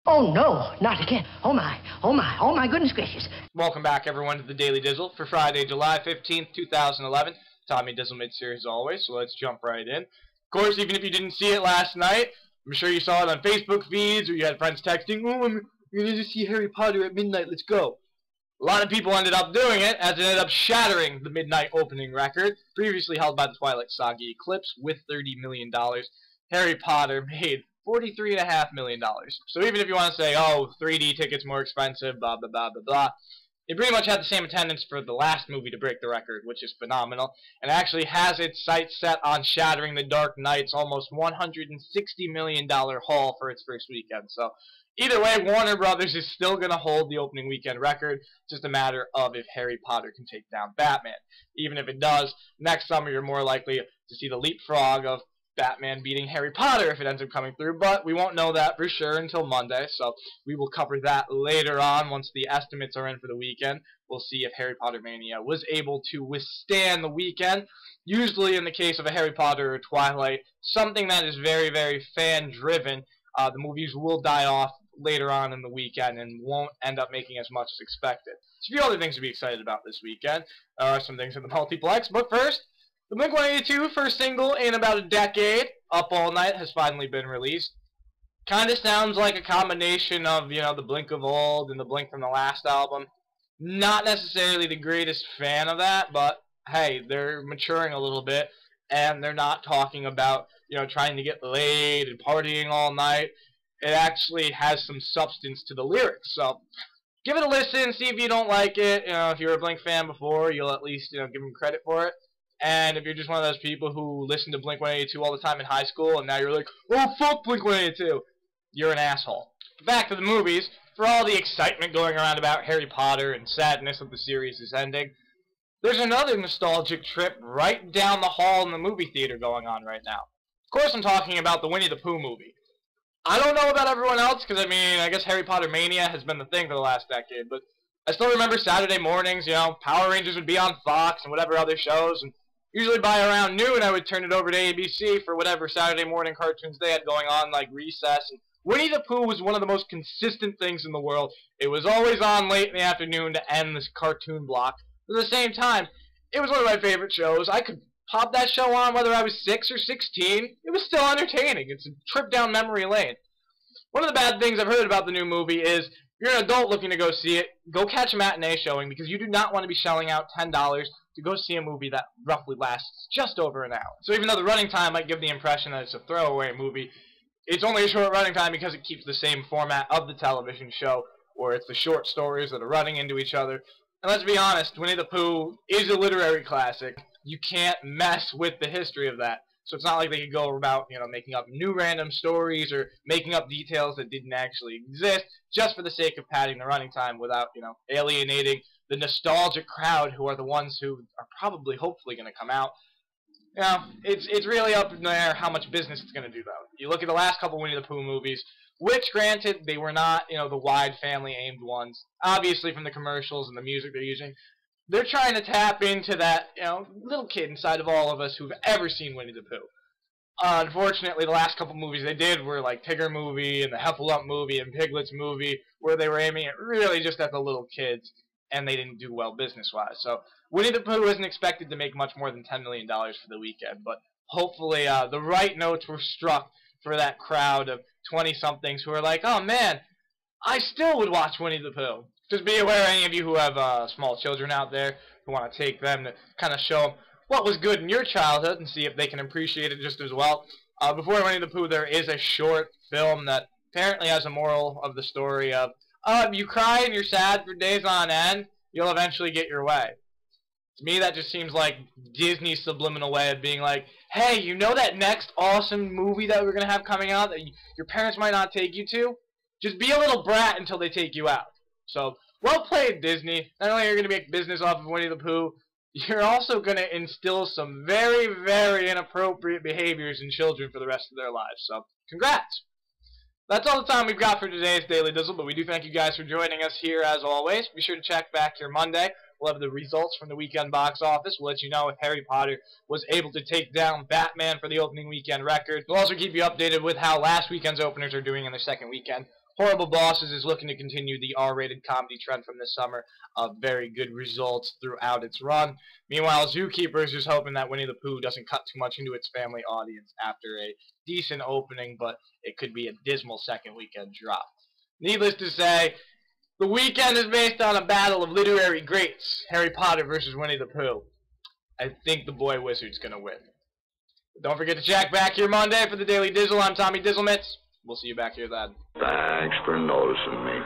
Oh, no, not again. Oh, my goodness gracious. Welcome back, everyone, to the Daily Dizzle for Friday, July 15th, 2011. Tommy Dizzlemits here, as always, so let's jump right in. Of course, even if you didn't see it last night, I'm sure you saw it on Facebook feeds, or you had friends texting, "Oh, I'm going to see Harry Potter at midnight, let's go." A lot of people ended up doing it, as it ended up shattering the midnight opening record, previously held by the Twilight Saga Eclipse, with $30 million. Harry Potter made $43.5 million. So even if you want to say, oh, 3D tickets more expensive, blah, blah, blah, blah, blah, it pretty much had the same attendance for the last movie to break the record, which is phenomenal, and actually has its sights set on shattering The Dark Knight's almost $160 million haul for its first weekend. So either way, Warner Brothers is still going to hold the opening weekend record. It's just a matter of if Harry Potter can take down Batman. Even if it does, next summer you're more likely to see the leapfrog of Batman beating Harry Potter if it ends up coming through, but we won't know that for sure until Monday, so we will cover that later on once the estimates are in for the weekend. We'll see if Harry Potter Mania was able to withstand the weekend. Usually in the case of a Harry Potter or Twilight, something that is very, very fan-driven, the movies will die off later on in the weekend and won't end up making as much as expected. There's a few other things to be excited about this weekend. There are some things in the multiplex, but first, the blink-182 first single in about a decade, Up All Night, has finally been released. Kind of sounds like a combination of, you know, the Blink of old and the Blink from the last album. Not necessarily the greatest fan of that, but hey, they're maturing a little bit, and they're not talking about, you know, trying to get laid and partying all night. It actually has some substance to the lyrics, so give it a listen, see if you don't like it. You know, if you're a Blink fan before, you'll at least, you know, give them credit for it. And if you're just one of those people who listen to Blink-182 all the time in high school, and now you're like, oh, fuck Blink-182, you're an asshole. Back to the movies. For all the excitement going around about Harry Potter and sadness that the series is ending, there's another nostalgic trip right down the hall in the movie theater going on right now. Of course, I'm talking about the Winnie the Pooh movie. I don't know about everyone else, because, I mean, I guess Harry Potter Mania has been the thing for the last decade, but I still remember Saturday mornings, you know, Power Rangers would be on Fox and whatever other shows, and usually by around noon, I would turn it over to ABC for whatever Saturday morning cartoons they had going on, like Recess. And Winnie the Pooh was one of the most consistent things in the world. It was always on late in the afternoon to end this cartoon block. At the same time, it was one of my favorite shows. I could pop that show on whether I was 6 or 16. It was still entertaining. It's a trip down memory lane. One of the bad things I've heard about the new movie is, if you're an adult looking to go see it, go catch a matinee showing, because you do not want to be shelling out $10 to go see a movie that roughly lasts just over an hour. So even though the running time might give the impression that it's a throwaway movie, it's only a short running time because it keeps the same format of the television show, where it's the short stories that are running into each other. And let's be honest, Winnie the Pooh is a literary classic. You can't mess with the history of that. So it's not like they could go about, you know, making up new random stories or making up details that didn't actually exist just for the sake of padding the running time without, you know, alienating the nostalgic crowd who are the ones who are probably, hopefully, going to come out. You know, it's really up in there how much business it's going to do, though. You look at the last couple Winnie the Pooh movies, which, granted, they were not, you know, the wide family-aimed ones. Obviously, from the commercials and the music they're using, they're trying to tap into that, you know, little kid inside of all of us who've ever seen Winnie the Pooh. Unfortunately, the last couple movies they did were like Tigger movie and the Heffalump movie and Piglets movie, where they were aiming it really just at the little kids, and they didn't do well business-wise. So Winnie the Pooh isn't expected to make much more than $10 million for the weekend, but hopefully the right notes were struck for that crowd of 20-somethings who are like, oh man, I still would watch Winnie the Pooh. Just be aware, any of you who have small children out there who want to take them to kind of show them what was good in your childhood and see if they can appreciate it just as well. Before Winnie the Pooh, there is a short film that apparently has a moral of the story of, if you cry and you're sad for days on end, you'll eventually get your way. To me, that just seems like Disney's subliminal way of being like, hey, you know that next awesome movie that we're going to have coming out that your parents might not take you to? Just be a little brat until they take you out. So, well played, Disney. Not only are you going to make business off of Winnie the Pooh, you're also going to instill some very, very inappropriate behaviors in children for the rest of their lives. So, congrats! That's all the time we've got for today's Daily Dizzle, but we do thank you guys for joining us here as always. Be sure to check back here Monday. We'll have the results from the weekend box office. We'll let you know if Harry Potter was able to take down Batman for the opening weekend record. We'll also keep you updated with how last weekend's openers are doing in their second weekend. Horrible Bosses is looking to continue the R-rated comedy trend from this summer of very good results throughout its run. Meanwhile, Zookeeper is hoping that Winnie the Pooh doesn't cut too much into its family audience after a decent opening, but it could be a dismal second weekend drop. Needless to say, the weekend is based on a battle of literary greats, Harry Potter versus Winnie the Pooh. I think the boy wizard's going to win. Don't forget to check back here Monday for the Daily Dizzle. I'm Tommy Dizzlemits. We'll see you back here then. Thanks for noticing me.